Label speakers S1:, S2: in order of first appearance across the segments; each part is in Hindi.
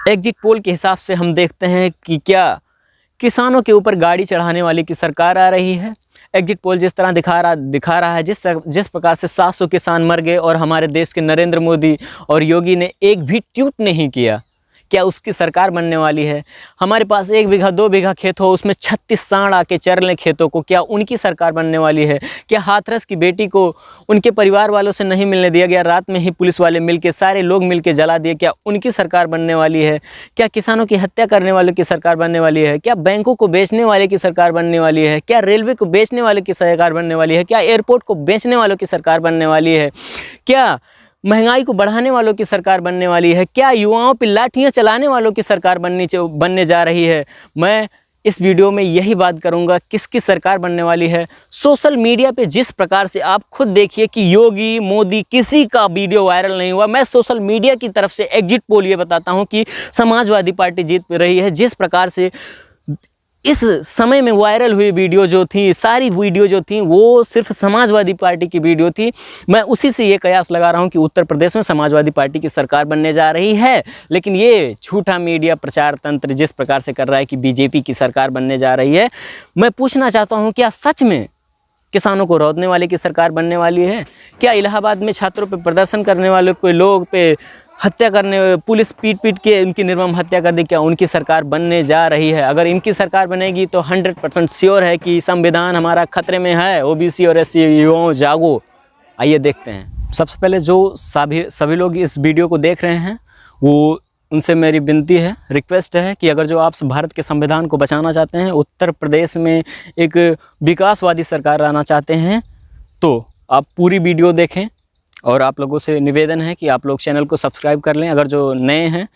S1: एग्जिट पोल के हिसाब से हम देखते हैं कि क्या किसानों के ऊपर गाड़ी चढ़ाने वाली की सरकार आ रही है। एग्जिट पोल जिस तरह दिखा रहा है, जिस प्रकार से 700 किसान मर गए और हमारे देश के नरेंद्र मोदी और योगी ने एक भी ट्वीट नहीं किया, क्या उसकी सरकार बनने वाली है? हमारे पास 1 बीघा 2 बीघा खेत हो, उसमें 36 सांड आके चर लें खेतों को, क्या उनकी सरकार बनने वाली है? क्या हाथरस की बेटी को उनके परिवार वालों से नहीं मिलने दिया गया, रात में ही पुलिस वाले मिलके सारे लोग मिलके जला दिए, क्या उनकी सरकार बनने वाली है? क्या किसानों की हत्या करने वालों की सरकार बनने वाली है? क्या बैंकों को बेचने वाले की सरकार बनने वाली है? क्या रेलवे को बेचने वाले की सरकार बनने वाली है? क्या एयरपोर्ट को बेचने वालों की सरकार बनने वाली है? क्या महंगाई को बढ़ाने वालों की सरकार बनने वाली है? क्या युवाओं पर लाठियां चलाने वालों की सरकार बनने जा रही है? मैं इस वीडियो में यही बात करूंगा, किसकी सरकार बनने वाली है। सोशल मीडिया पे जिस प्रकार से आप खुद देखिए कि योगी मोदी किसी का वीडियो वायरल नहीं हुआ। मैं सोशल मीडिया की तरफ से एग्जिट पोल ये बताता हूं कि समाजवादी पार्टी जीत रही है। जिस प्रकार से इस समय में वायरल हुई वीडियो जो थी, सारी वीडियो जो थी वो सिर्फ समाजवादी पार्टी की वीडियो थी। मैं उसी से ये कयास लगा रहा हूँ कि उत्तर प्रदेश में समाजवादी पार्टी की सरकार बनने जा रही है। लेकिन ये झूठा मीडिया प्रचार तंत्र जिस प्रकार से कर रहा है कि बीजेपी की सरकार बनने जा रही है, मैं पूछना चाहता हूँ क्या सच में किसानों को रौंदने वाले की सरकार बनने वाली है? क्या इलाहाबाद में छात्रों पर प्रदर्शन करने वाले कोई लोग पे हत्या करने, पुलिस पीट के उनकी निर्मम हत्या कर दी, क्या उनकी सरकार बनने जा रही है? अगर इनकी सरकार बनेगी तो 100% श्योर है कि संविधान हमारा खतरे में है। ओबीसी और एससी युवाओं जागो। आइए देखते हैं। सबसे पहले जो सभी लोग इस वीडियो को देख रहे हैं वो उनसे मेरी विनती है, रिक्वेस्ट है कि अगर जो आप भारत के संविधान को बचाना चाहते हैं, उत्तर प्रदेश में एक विकासवादी सरकार लाना चाहते हैं, तो आप पूरी वीडियो देखें। और आप लोगों से निवेदन है कि आप लोग चैनल को सब्सक्राइब कर लें। अगर जो नए हैं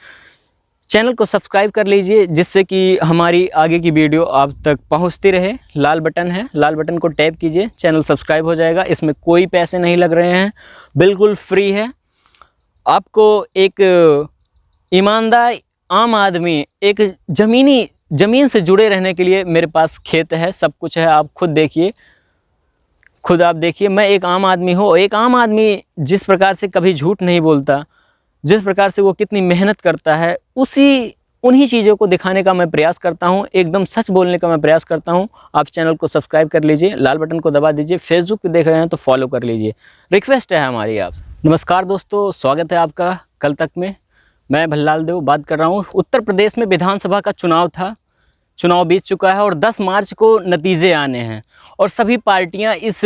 S1: चैनल को सब्सक्राइब कर लीजिए, जिससे कि हमारी आगे की वीडियो आप तक पहुंचती रहे। लाल बटन है, लाल बटन को टैप कीजिए, चैनल सब्सक्राइब हो जाएगा। इसमें कोई पैसे नहीं लग रहे हैं, बिल्कुल फ्री है। आपको एक ईमानदार आम आदमी, एक ज़मीन से जुड़े रहने के लिए मेरे पास खेत है, सब कुछ है। आप खुद देखिए, खुद आप देखिए। मैं एक आम आदमी हूँ। एक आम आदमी जिस प्रकार से कभी झूठ नहीं बोलता, जिस प्रकार से वो कितनी मेहनत करता है, उन्हीं चीज़ों को दिखाने का मैं प्रयास करता हूँ, एकदम सच बोलने का मैं प्रयास करता हूँ। आप चैनल को सब्सक्राइब कर लीजिए, लाल बटन को दबा दीजिए। फेसबुक पे देख रहे हैं तो फॉलो कर लीजिए, रिक्वेस्ट है हमारी आप। नमस्कार दोस्तों, स्वागत है आपका कल तक में। मैं भल्लाल देव बात कर रहा हूँ। उत्तर प्रदेश में विधानसभा का चुनाव था, चुनाव बीत चुका है और 10 मार्च को नतीजे आने हैं और सभी पार्टियां इस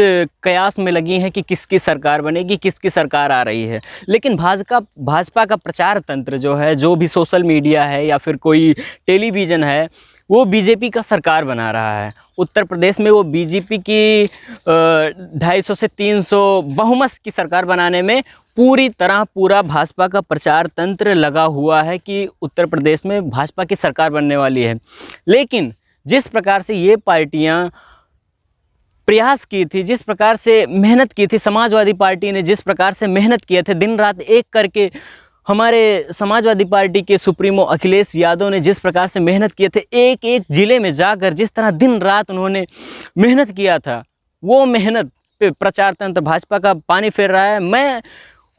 S1: कयास में लगी हैं कि किसकी सरकार बनेगी, किसकी सरकार आ रही है। लेकिन भाजपा का प्रचार तंत्र जो है, जो भी सोशल मीडिया है या फिर कोई टेलीविज़न है, वो बीजेपी का सरकार बना रहा है। उत्तर प्रदेश में वो बीजेपी की 250 से 300 बहुमत की सरकार बनाने में पूरा भाजपा का प्रचार तंत्र लगा हुआ है कि उत्तर प्रदेश में भाजपा की सरकार बनने वाली है। लेकिन जिस प्रकार से ये पार्टियां प्रयास की थी, जिस प्रकार से मेहनत की थी, समाजवादी पार्टी ने जिस प्रकार से मेहनत किए थे, दिन रात एक करके हमारे समाजवादी पार्टी के सुप्रीमो अखिलेश यादव ने जिस प्रकार से मेहनत किए थे, एक एक ज़िले में जाकर जिस तरह दिन रात उन्होंने मेहनत किया था, वो मेहनत पे प्रचार तंत्र भाजपा का पानी फेर रहा है। मैं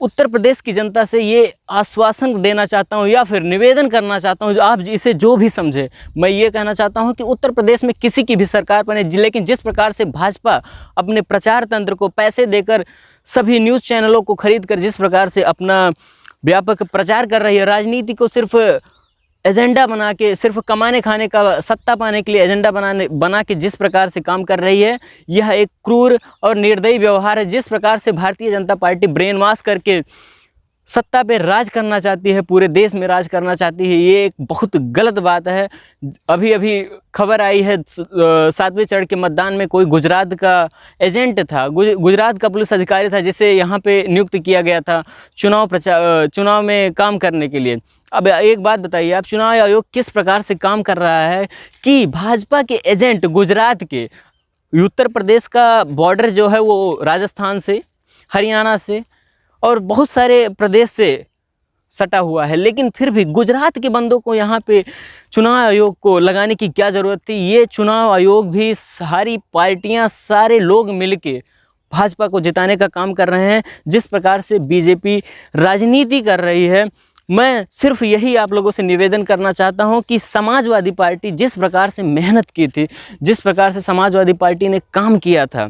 S1: उत्तर प्रदेश की जनता से ये आश्वासन देना चाहता हूँ या फिर निवेदन करना चाहता हूँ, आप इसे जो भी समझे। मैं ये कहना चाहता हूँ कि उत्तर प्रदेश में किसी की भी सरकार बने, लेकिन जिस प्रकार से भाजपा अपने प्रचार तंत्र को पैसे देकर, सभी न्यूज़ चैनलों को खरीद कर जिस प्रकार से अपना व्यापक प्रचार कर रही है, राजनीति को सिर्फ एजेंडा बना के, सिर्फ कमाने खाने का, सत्ता पाने के लिए एजेंडा बना के जिस प्रकार से काम कर रही है, यह एक क्रूर और निर्दयी व्यवहार है। जिस प्रकार से Bharatiya Janata party brain wash करके सत्ता पे राज करना चाहती है, पूरे देश में राज करना चाहती है, ये एक बहुत गलत बात है। अभी खबर आई है 7वें चरण के मतदान में कोई गुजरात का एजेंट था, गुजरात का पुलिस अधिकारी था, जिसे यहाँ पे नियुक्त किया गया था चुनाव में काम करने के लिए। अब एक बात बताइए आप, चुनाव आयोग किस प्रकार से काम कर रहा है कि भाजपा के एजेंट गुजरात के, उत्तर प्रदेश का बॉर्डर जो है वो राजस्थान से, हरियाणा से और बहुत सारे प्रदेश से सटा हुआ है, लेकिन फिर भी गुजरात के बंदों को यहाँ पे चुनाव आयोग को लगाने की क्या ज़रूरत थी? ये चुनाव आयोग भी सारी पार्टियाँ, सारे लोग मिलके भाजपा को जिताने का काम कर रहे हैं। जिस प्रकार से बीजेपी राजनीति कर रही है, मैं सिर्फ यही आप लोगों से निवेदन करना चाहता हूं कि समाजवादी पार्टी जिस प्रकार से मेहनत की थी, जिस प्रकार से समाजवादी पार्टी ने काम किया था,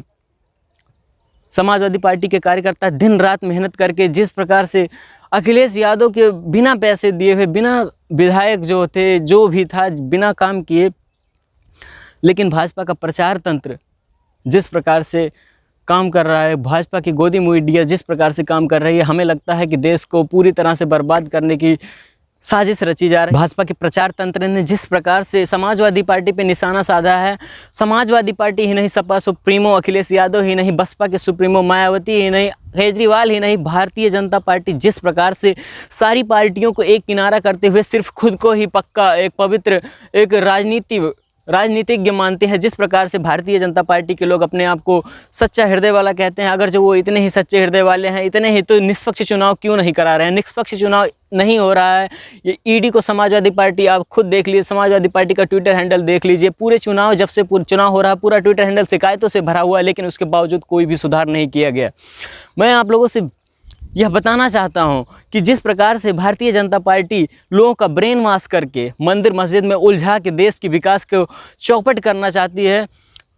S1: समाजवादी पार्टी के कार्यकर्ता दिन रात मेहनत करके जिस प्रकार से अखिलेश यादव के बिना पैसे दिए हुए, बिना विधायक जो थे, जो भी था, बिना काम किए, लेकिन भाजपा का प्रचार तंत्र जिस प्रकार से काम कर रहा है, भाजपा की गोदी मीडिया जिस प्रकार से काम कर रही है, हमें लगता है कि देश को पूरी तरह से बर्बाद करने की साजिश रची जा रही है। भाजपा के प्रचार तंत्र ने जिस प्रकार से समाजवादी पार्टी पे निशाना साधा है, समाजवादी पार्टी ही नहीं, सपा सुप्रीमो अखिलेश यादव ही नहीं, बसपा के सुप्रीमो मायावती ही नहीं, केजरीवाल ही नहीं, भारतीय जनता पार्टी जिस प्रकार से सारी पार्टियों को एक किनारा करते हुए सिर्फ खुद को ही पक्का, एक पवित्र, एक राजनीतिज्ञ मानते हैं, जिस प्रकार से भारतीय जनता पार्टी के लोग अपने आप को सच्चा हृदय वाला कहते हैं, अगर जो वो इतने ही सच्चे हृदय वाले हैं, इतने ही, तो निष्पक्ष चुनाव क्यों नहीं करा रहे हैं? निष्पक्ष चुनाव नहीं हो रहा है। ये ईडी को समाजवादी पार्टी, आप खुद देख लीजिए, समाजवादी पार्टी का ट्विटर हैंडल देख लीजिए, पूरे चुनाव, जब से चुनाव हो रहा है, पूरा ट्विटर हैंडल शिकायतों से भरा हुआ है, लेकिन उसके बावजूद कोई भी सुधार नहीं किया गया। मैं आप लोगों से यह बताना चाहता हूं कि जिस प्रकार से भारतीय जनता पार्टी लोगों का ब्रेन वॉश करके मंदिर मस्जिद में उलझा के देश की विकास को चौपट करना चाहती है,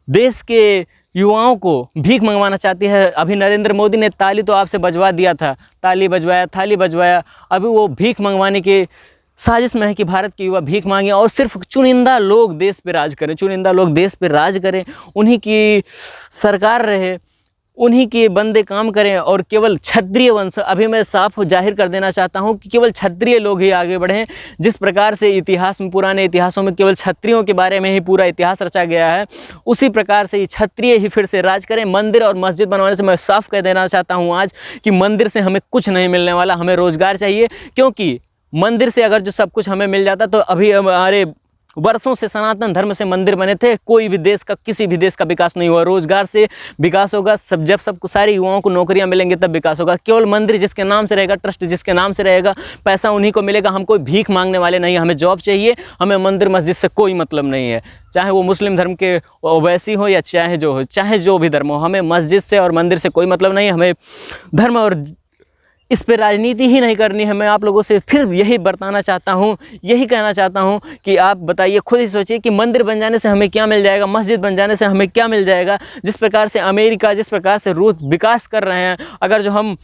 S1: देश के युवाओं को भीख मंगवाना चाहती है। अभी नरेंद्र मोदी ने ताली तो आपसे बजवा दिया था, ताली बजवाया, थाली बजवाया, अभी वो भीख मंगवाने के साजिश में है कि भारत के युवा भीख मांगे और सिर्फ चुनिंदा लोग देश पे राज करें, चुनिंदा लोग देश पे राज करें, उन्हीं की सरकार रहे, उन्हीं के बंदे काम करें और केवल क्षत्रिय वंश, अभी मैं साफ जाहिर कर देना चाहता हूं कि केवल क्षत्रिय लोग ही आगे बढ़ें। जिस प्रकार से इतिहास में, पुराने इतिहासों में केवल क्षत्रियों के बारे में ही पूरा इतिहास रचा गया है, उसी प्रकार से क्षत्रिय ही फिर से राज करें। मंदिर और मस्जिद बनवाने से मैं साफ कह देना चाहता हूं आज कि मंदिर से हमें कुछ नहीं मिलने वाला, हमें रोजगार चाहिए, क्योंकि मंदिर से अगर जो सब कुछ हमें मिल जाता तो अभी हमारे वर्षों से सनातन धर्म से मंदिर बने थे, कोई भी देश का, किसी भी देश का विकास नहीं हुआ। रोजगार से विकास होगा, जब सबको, सारे युवाओं को नौकरियां मिलेंगे तब विकास होगा। केवल मंदिर जिसके नाम से रहेगा, ट्रस्ट जिसके नाम से रहेगा, पैसा उन्हीं को मिलेगा। हम कोई भीख मांगने वाले नहीं, हमें जॉब चाहिए, हमें मंदिर मस्जिद से कोई मतलब नहीं है, चाहे वो मुस्लिम धर्म के ओवैसी हो या चाहे जो भी धर्म हो, हमें मस्जिद से और मंदिर से कोई मतलब नहीं। हमें धर्म और इस पर राजनीति ही नहीं करनी है। मैं आप लोगों से फिर यही बरताना चाहता हूँ, यही कहना चाहता हूँ कि आप बताइए, खुद ही सोचिए कि मंदिर बन जाने से हमें क्या मिल जाएगा, मस्जिद बन जाने से हमें क्या मिल जाएगा। जिस प्रकार से अमेरिका, जिस प्रकार से रूस विकास कर रहे हैं, अगर जो हम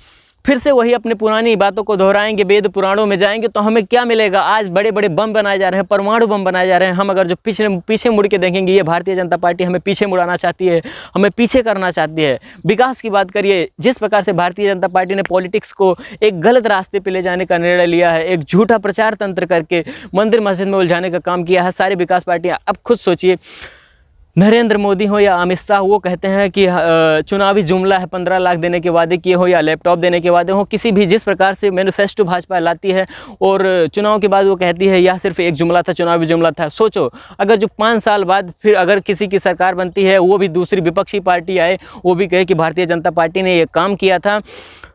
S1: फिर से वही अपनी पुरानी बातों को दोहराएंगे, वेद पुराणों में जाएंगे, तो हमें क्या मिलेगा? आज बड़े बड़े बम बनाए जा रहे हैं, परमाणु बम बनाए जा रहे हैं। हम अगर जो पीछे मुड़ के देखेंगे, ये भारतीय जनता पार्टी हमें पीछे मुड़ाना चाहती है, हमें पीछे करना चाहती है। विकास की बात करिए, जिस प्रकार से भारतीय जनता पार्टी ने पॉलिटिक्स को एक गलत रास्ते पर ले जाने का निर्णय लिया है, एक झूठा प्रचार तंत्र करके मंदिर मस्जिद में उलझाने का काम किया है सारी विकास पार्टियाँ। अब खुद सोचिए, नरेंद्र मोदी हो या अमित शाह, वो कहते हैं कि चुनावी जुमला है, 15 लाख देने के वादे किए हो या लैपटॉप देने के वादे हो, किसी भी, जिस प्रकार से मैनिफेस्टो भाजपा लाती है और चुनाव के बाद वो कहती है यह सिर्फ एक जुमला था, चुनावी जुमला था। सोचो, अगर जो 5 साल बाद फिर अगर किसी की सरकार बनती है, वो भी दूसरी विपक्षी पार्टी आए, वो भी कहे कि भारतीय जनता पार्टी ने ये काम किया था,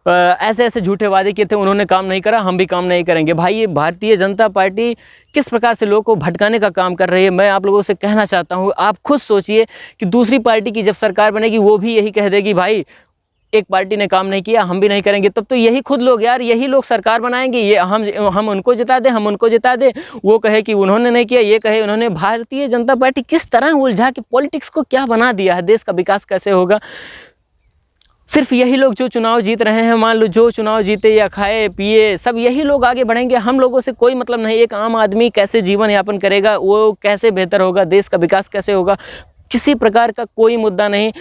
S1: ऐसे ऐसे झूठे वादे किए थे, उन्होंने काम नहीं करा, हम भी काम नहीं करेंगे। भाई, ये भारतीय जनता पार्टी किस प्रकार से लोगों को भटकाने का काम कर रही है। मैं आप लोगों से कहना चाहता हूँ, आप खुद सोचिए कि दूसरी पार्टी की जब सरकार बनेगी, वो भी यही कह देगी, भाई एक पार्टी ने काम नहीं किया, हम भी नहीं करेंगे। तब तो यही खुद लोग, यार यही लोग सरकार बनाएंगे, ये हम उनको जिता दें, हम उनको जिता दें, वो कहे कि उन्होंने नहीं किया, ये कहे उन्होंने। भारतीय जनता पार्टी किस तरह उलझा के पॉलिटिक्स को क्या बना दिया है, देश का विकास कैसे होगा। सिर्फ यही लोग जो चुनाव जीत रहे हैं, मान लो जो चुनाव जीते या खाए पिए, सब यही लोग आगे बढ़ेंगे, हम लोगों से कोई मतलब नहीं। एक आम आदमी कैसे जीवन यापन करेगा, वो कैसे बेहतर होगा, देश का विकास कैसे होगा, किसी प्रकार का कोई मुद्दा नहीं।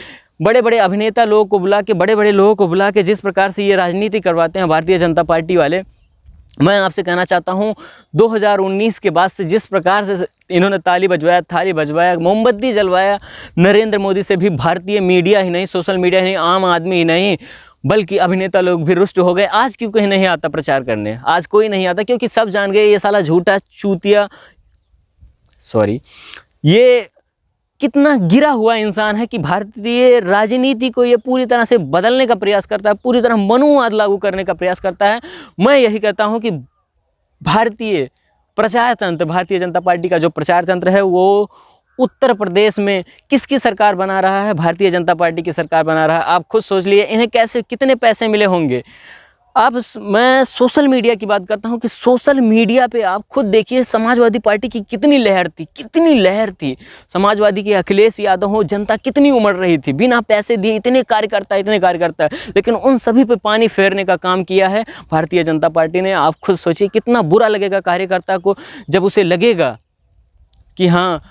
S1: बड़े बड़े अभिनेता लोगों को बुला के, बड़े बड़े लोगों को बुला के जिस प्रकार से ये राजनीति करवाते हैं भारतीय जनता पार्टी वाले, मैं आपसे कहना चाहता हूं, 2019 के बाद से जिस प्रकार से इन्होंने ताली बजवाया, थाली बजवाया, मोमबत्ती जलवाया, नरेंद्र मोदी से भी भारतीय मीडिया ही नहीं, सोशल मीडिया ही नहीं, आम आदमी ही नहीं, बल्कि अभिनेता लोग भी रुष्ट हो गए। आज क्यों कहीं नहीं आता प्रचार करने, आज कोई नहीं आता, क्योंकि सब जान गए ये साला झूठा चूतिया, ये कितना गिरा हुआ इंसान है कि भारतीय राजनीति को ये पूरी तरह से बदलने का प्रयास करता है, पूरी तरह मनुवाद लागू करने का प्रयास करता है। मैं यही कहता हूं कि भारतीय प्रचार तंत्र, भारतीय जनता पार्टी का जो प्रचार तंत्र है, वो उत्तर प्रदेश में किसकी सरकार बना रहा है? भारतीय जनता पार्टी की सरकार बना रहा है। आप खुद सोच लिए, इन्हें कैसे, कितने पैसे मिले होंगे? मैं सोशल मीडिया की बात करता हूं कि सोशल मीडिया पे आप खुद देखिए समाजवादी पार्टी की कितनी लहर थी। समाजवादी के अखिलेश यादव हो, जनता कितनी उमड़ रही थी, बिना पैसे दिए इतने कार्यकर्ता, लेकिन उन सभी पे पानी फेरने का काम किया है भारतीय जनता पार्टी ने। आप खुद सोचिए कितना बुरा लगेगा कार्यकर्ता को जब उसे लगेगा कि हाँ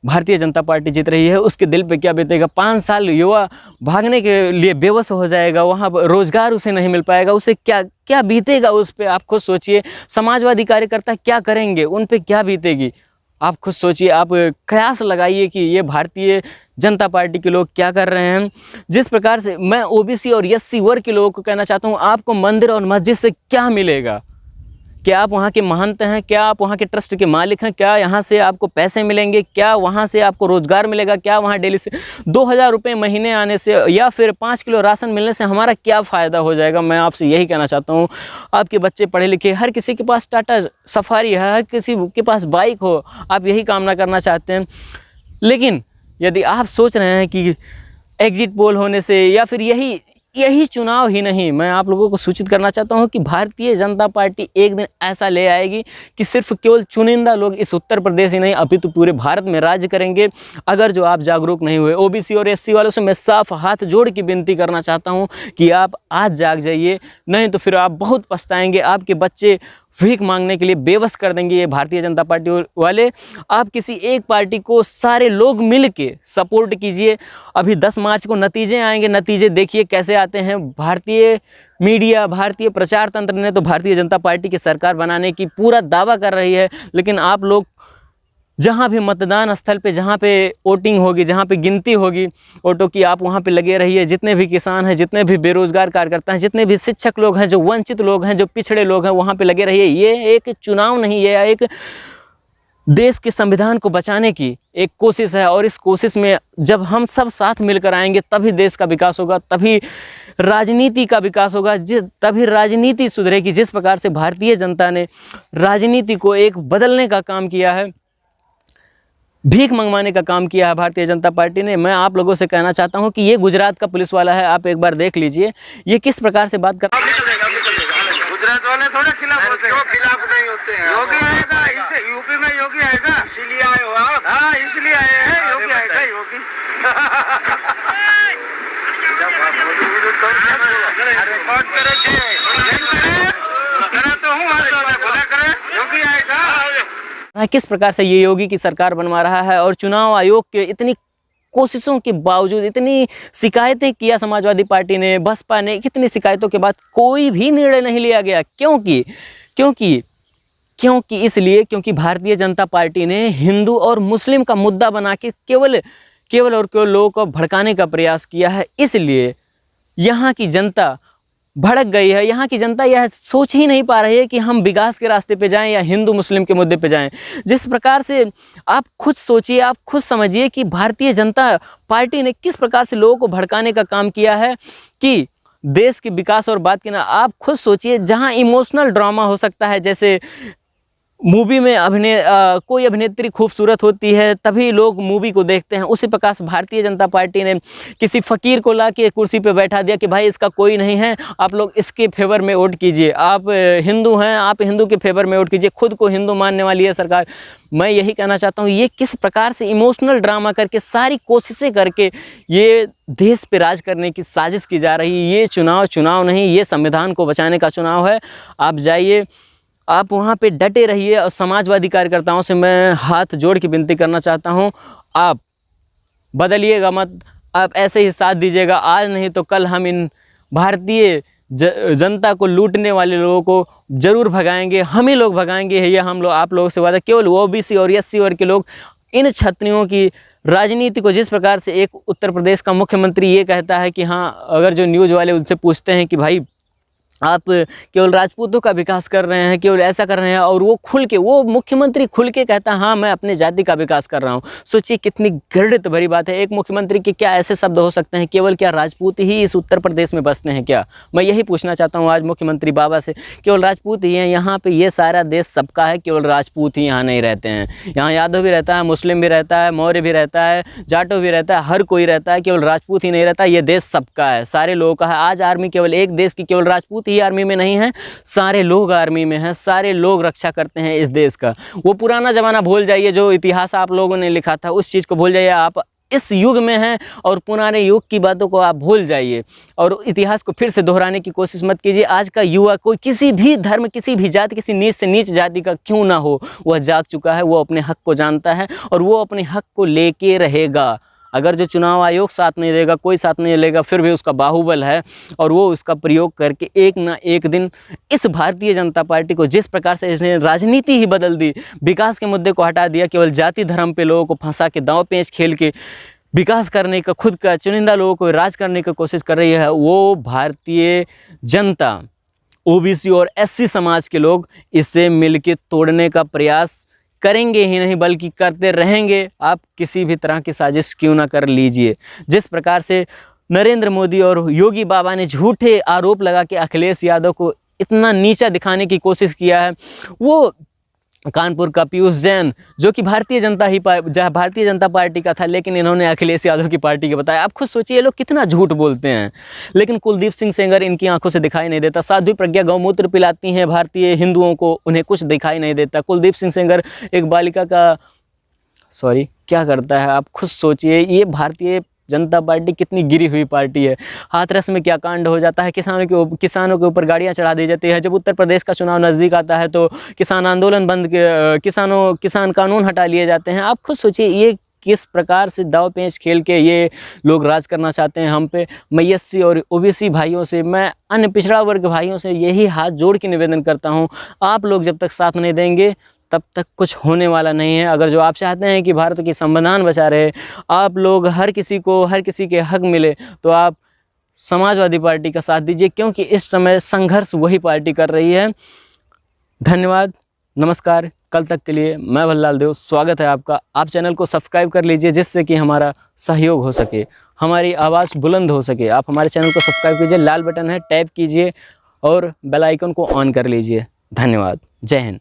S1: भारतीय जनता पार्टी जीत रही है, उसके दिल पे क्या बीतेगा। 5 साल युवा भागने के लिए बेबस हो जाएगा, वहाँ रोजगार उसे नहीं मिल पाएगा, उसे क्या बीतेगा उस पे। आप खुद सोचिए समाजवादी कार्यकर्ता क्या करेंगे, उन पे क्या बीतेगी। आप खुद सोचिए, आप कयास लगाइए कि ये भारतीय जनता पार्टी के लोग क्या कर रहे हैं। जिस प्रकार से मैं ओबीसी और एससी वर्ग के लोगों को कहना चाहता हूँ, आपको मंदिर और मस्जिद से क्या मिलेगा? क्या आप वहाँ के महंत हैं? क्या आप वहाँ के ट्रस्ट के मालिक हैं? क्या यहाँ से आपको पैसे मिलेंगे? क्या वहाँ से आपको रोज़गार मिलेगा? क्या वहाँ डेली से 2000 रुपये महीने आने से या फिर 5 किलो राशन मिलने से हमारा क्या फ़ायदा हो जाएगा? मैं आपसे यही कहना चाहता हूँ, आपके बच्चे पढ़े लिखे, हर किसी के पास टाटा सफारी है, हर किसी के पास बाइक हो, आप यही कामना करना चाहते हैं। लेकिन यदि आप सोच रहे हैं कि एग्जिट पोल होने से या फिर यही चुनाव ही नहीं, मैं आप लोगों को सूचित करना चाहता हूं कि भारतीय जनता पार्टी एक दिन ऐसा ले आएगी कि सिर्फ केवल चुनिंदा लोग इस उत्तर प्रदेश ही नहीं अभी तो पूरे भारत में राज्य करेंगे, अगर जो आप जागरूक नहीं हुए। ओबीसी और एससी वालों से मैं साफ हाथ जोड़ के विनती करना चाहता हूं कि आप आज जाग जाइए, नहीं तो फिर आप बहुत पछताएंगे। आपके बच्चे भीख मांगने के लिए बेबस कर देंगे ये भारतीय जनता पार्टी वाले। आप किसी एक पार्टी को सारे लोग मिल के सपोर्ट कीजिए। अभी 10 मार्च को नतीजे आएंगे, नतीजे देखिए कैसे आते हैं। भारतीय मीडिया, भारतीय प्रचार तंत्र ने तो भारतीय जनता पार्टी की सरकार बनाने की पूरा दावा कर रही है, लेकिन आप लोग जहाँ भी मतदान स्थल पे, जहाँ पे वोटिंग होगी, जहाँ पे गिनती होगी वोटों की, आप वहाँ पे लगे रहिए। जितने भी किसान हैं, जितने भी बेरोजगार कार्यकर्ता हैं, जितने भी शिक्षक लोग हैं, जो वंचित लोग हैं, जो पिछड़े लोग हैं, वहाँ पे लगे रहिए। ये एक चुनाव नहीं, ये एक देश के संविधान को बचाने की एक कोशिश है, और इस कोशिश में जब हम सब साथ मिलकर आएंगे तभी देश का विकास होगा, तभी राजनीति का विकास होगा, तभी राजनीति सुधरेगी। जिस प्रकार से भारतीय जनता ने राजनीति को एक बदलने का काम किया है, भीख मंगवाने का काम किया है भारतीय जनता पार्टी ने, मैं आप लोगों से कहना चाहता हूं कि ये गुजरात का पुलिस वाला है, आप एक बार देख लीजिए ये किस प्रकार से बात कर।
S2: गुजरात वाले थोड़े खिलाफ होते हैं, खिलाफ नहीं होते हैं। योगी आएगा, इसे यूपी में योगी आएगा, इसीलिए आए हो आप? हाँ, इसलिए आए हैं, योगी आएगा, योगी। रिकॉर्ड करे तो हूँ, योगी आएगा।
S1: किस प्रकार से ये योगी की सरकार बनवा रहा है, और चुनाव आयोग के इतनी कोशिशों के बावजूद, इतनी शिकायतें किया समाजवादी पार्टी ने, बसपा ने, कितनी शिकायतों के बाद कोई भी निर्णय नहीं लिया गया। क्योंकि भारतीय जनता पार्टी ने हिंदू और मुस्लिम का मुद्दा बना के केवल लोगों को भड़काने का प्रयास किया है। इसलिए यहाँ की जनता भड़क गई है। यहाँ की जनता यह सोच ही नहीं पा रही है कि हम विकास के रास्ते पे जाएं या हिंदू मुस्लिम के मुद्दे पे जाएं। जिस प्रकार से आप खुद सोचिए, आप खुद समझिए कि भारतीय जनता पार्टी ने किस प्रकार से लोगों को भड़काने का काम किया है कि देश के विकास और बात की ना। आप खुद सोचिए, जहाँ इमोशनल ड्रामा हो सकता है, जैसे मूवी में कोई अभिनेत्री खूबसूरत होती है तभी लोग मूवी को देखते हैं, उसी प्रकार से भारतीय जनता पार्टी ने किसी फ़कीर को ला के कुर्सी पे बैठा दिया कि भाई इसका कोई नहीं है, आप लोग इसके फेवर में वोट कीजिए। आप हिंदू हैं, आप हिंदू के फेवर में वोट कीजिए। खुद को हिंदू मानने वाली है सरकार। मैं यही कहना चाहता हूँ, ये किस प्रकार से इमोशनल ड्रामा करके, सारी कोशिशें करके ये देश पे राज करने की साजिश की जा रही है। ये चुनाव नहीं, ये संविधान को बचाने का चुनाव है। आप जाइए, आप वहाँ पे डटे रहिए, और समाजवादी कार्यकर्ताओं से मैं हाथ जोड़ के विनती करना चाहता हूँ, आप बदलिएगा मत, आप ऐसे ही साथ दीजिएगा। आज नहीं तो कल हम इन भारतीय जनता को लूटने वाले लोगों को ज़रूर भगाएंगे, हम ही लोग भगाएंगे। ये आप लोगों से वादा। केवल ओबीसी और एससी वर्ग के लोग इन क्षत्रियों की राजनीति को, जिस प्रकार से एक उत्तर प्रदेश का मुख्यमंत्री ये कहता है कि हाँ, अगर जो न्यूज़ वाले उनसे पूछते हैं कि भाई आप केवल राजपूतों का विकास कर रहे हैं, केवल ऐसा कर रहे हैं, और वो मुख्यमंत्री खुल के कहता है हाँ मैं अपने जाति का विकास कर रहा हूं। सोचिए कितनी घृणित भरी बात है। एक मुख्यमंत्री के क्या ऐसे शब्द हो सकते हैं? केवल क्या राजपूत ही इस उत्तर प्रदेश में बसते हैं क्या? मैं यही पूछना चाहता हूँ आज मुख्यमंत्री बाबा से। केवल राजपूत ही हैं यहाँ पे? ये सारा देश सबका है, केवल राजपूत ही यहाँ नहीं रहते हैं। यहाँ यादव भी रहता है, मुस्लिम भी रहता है, मौर्य भी रहता है, जाटो भी रहता है, हर कोई रहता है, केवल राजपूत ही नहीं रहता। ये देश सबका है, सारे लोगों का है। आज आर्मी केवल एक देश की केवल राजपूत ही ही आर्मी में नहीं है, सारे लोग आर्मी में हैं, सारे लोग रक्षा करते हैं इस देश का। वो पुराना ज़माना भूल जाइए, जो इतिहास आप लोगों ने लिखा था उस चीज़ को भूल जाइए। आप इस युग में हैं और पुराने युग की बातों को आप भूल जाइए और इतिहास को फिर से दोहराने की कोशिश मत कीजिए। आज का युवा कोई किसी भी धर्म, किसी भी जाति, किसी नीच से नीच जाति का क्यों ना हो, वह जाग चुका है, वो अपने हक को जानता है और वो अपने हक को लेके रहेगा। अगर जो चुनाव आयोग साथ नहीं देगा, कोई साथ नहीं लेगा, फिर भी उसका बाहुबल है और वो उसका प्रयोग करके एक ना एक दिन इस भारतीय जनता पार्टी को, जिस प्रकार से इसने राजनीति ही बदल दी, विकास के मुद्दे को हटा दिया, केवल जाति धर्म पे लोगों को फंसा के दांव पेंच खेल के विकास करने का, खुद का चुनिंदा लोगों को राज करने की कोशिश कर रही है, वो भारतीय जनता, ओबीसी और एससी समाज के लोग इससे मिलके तोड़ने का प्रयास करेंगे ही नहीं बल्कि करते रहेंगे। आप किसी भी तरह की साजिश क्यों ना कर लीजिए। जिस प्रकार से नरेंद्र मोदी और योगी बाबा ने झूठे आरोप लगा के अखिलेश यादव को इतना नीचा दिखाने की कोशिश किया है, वो कानपुर का पीयूष जैन जो कि भारतीय जनता पार्टी का था, लेकिन इन्होंने अखिलेश यादव की पार्टी के बताया। आप खुद सोचिए ये लोग कितना झूठ बोलते हैं। लेकिन कुलदीप सिंह सेंगर इनकी आंखों से दिखाई नहीं देता। साध्वी प्रज्ञा गौमूत्र पिलाती हैं भारतीय हिंदुओं को, उन्हें कुछ दिखाई नहीं देता। कुलदीप सिंह सेंगर एक बालिका का क्या करता है, आप खुद सोचिए। ये भारतीय जनता पार्टी कितनी गिरी हुई पार्टी है। हाथरस में क्या कांड हो जाता है, किसानों के ऊपर गाड़ियां चढ़ा दी जाती है। जब उत्तर प्रदेश का चुनाव नज़दीक आता है तो किसान आंदोलन बंद, किसान कानून हटा लिए जाते हैं। आप खुद सोचिए ये किस प्रकार से दाव पेंच खेल के ये लोग राज करना चाहते हैं हम पे। मैं एससी और ओबीसी भाइयों से, मैं अन्य पिछड़ा वर्ग भाइयों से यही हाथ जोड़ के निवेदन करता हूँ, आप लोग जब तक साथ नहीं देंगे तब तक कुछ होने वाला नहीं है। अगर जो आप चाहते हैं कि भारत की संविधान बचा रहे, आप लोग हर किसी के हक मिले, तो आप समाजवादी पार्टी का साथ दीजिए, क्योंकि इस समय संघर्ष वही पार्टी कर रही है। धन्यवाद, नमस्कार। कल तक के लिए मैं भल्लाल देव, स्वागत है आपका। आप चैनल को सब्सक्राइब कर लीजिए जिससे कि हमारा सहयोग हो सके, हमारी आवाज़ बुलंद हो सके। आप हमारे चैनल को सब्सक्राइब कीजिए, लाल बटन है, टैप कीजिए और बेल आइकन को ऑन कर लीजिए। धन्यवाद, जय हिंद।